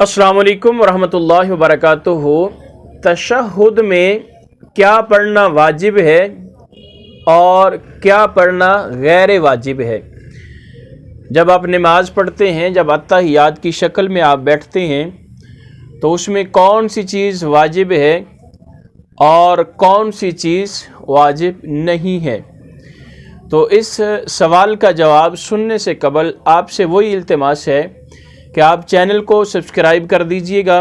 अस्सलाम वालेकुम वरहमतुल्लाहि वबरकातुहू। तशहुद में क्या पढ़ना वाजिब है और क्या पढ़ना गैर वाजिब है। जब आप नमाज पढ़ते हैं, जब अत्तहियात की शक्ल में आप बैठते हैं, तो उसमें कौन सी चीज़ वाजिब है और कौन सी चीज़ वाजिब नहीं है। तो इस सवाल का जवाब सुनने से कबल आपसे वही इल्तिमास है कि आप चैनल को सब्सक्राइब कर दीजिएगा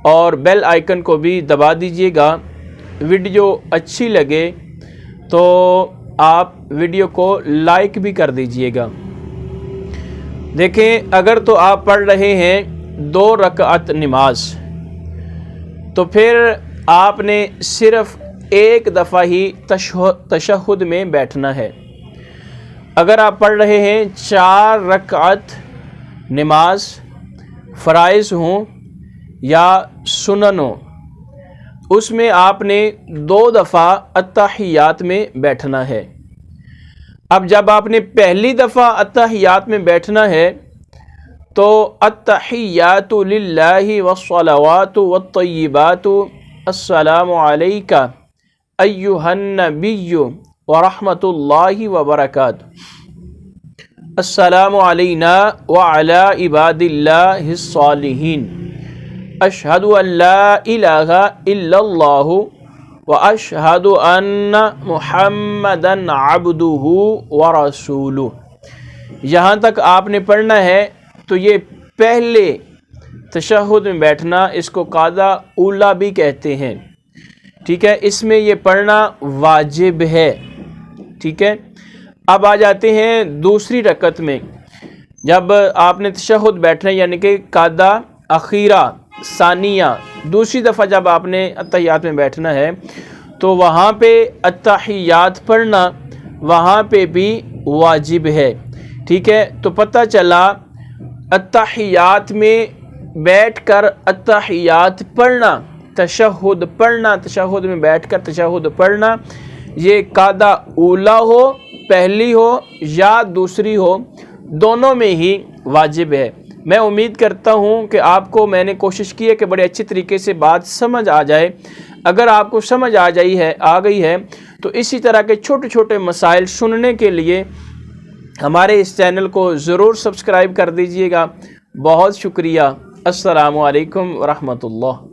और बेल आइकन को भी दबा दीजिएगा। वीडियो अच्छी लगे तो आप वीडियो को लाइक भी कर दीजिएगा। देखें, अगर तो आप पढ़ रहे हैं 2 रकात नमाज, तो फिर आपने सिर्फ एक दफ़ा ही तशहुद में बैठना है। अगर आप पढ़ रहे हैं 4 रकात नमाज, फ़राइज़ हों या सुनन हो, उसमें आपने 2 दफ़ा अत्तहियात में बैठना है। अब जब आपने पहली दफ़ा अत्तहियात में बैठना है तो अत्तहियातु लिल्लाहि वस्सलावातु वत्तय्यिबातु अस्सलामु अलैका अय्युहन नबिय्यु व रहमतुल्लाहि व बरकातुहू, अस्सलामु अलैना व अला इबादिल्लाहिस सालिहीन, अशहदु अल्ला इलाहा इल्लल्लाहु व अशहदु अन्ना मुहम्मदन अब्दुहु व रसूलुहु। यहाँ तक आपने पढ़ना है। तो ये पहले तशहुद में बैठना, इसको कादा ऊला भी कहते हैं। ठीक है, इसमें ये पढ़ना वाजिब है। ठीक है, अब आ जाते हैं दूसरी रकत में। जब आपने तशहुद बैठना यानी कि कादा अखीरा सानिया, दूसरी दफ़ा जब आपने अत्तहियात में बैठना है तो वहाँ पे अत्तहियात पढ़ना वहाँ पे भी वाजिब है। ठीक है, तो पता चला अत्तहियात में बैठकर अत्तहियात पढ़ना, तशहुद पढ़ना, तशहुद में बैठकर तशहुद पढ़ना, ये कादा ऊला हो, पहली हो या दूसरी हो, दोनों में ही वाजिब है। मैं उम्मीद करता हूँ कि आपको मैंने कोशिश की है कि बड़े अच्छे तरीके से बात समझ आ जाए। अगर आपको समझ आ गई है तो इसी तरह के छोटे छोटे मसाइल सुनने के लिए हमारे इस चैनल को ज़रूर सब्सक्राइब कर दीजिएगा। बहुत शुक्रिया। अस्सलामु अलैकुम व रहमतुल्लाह।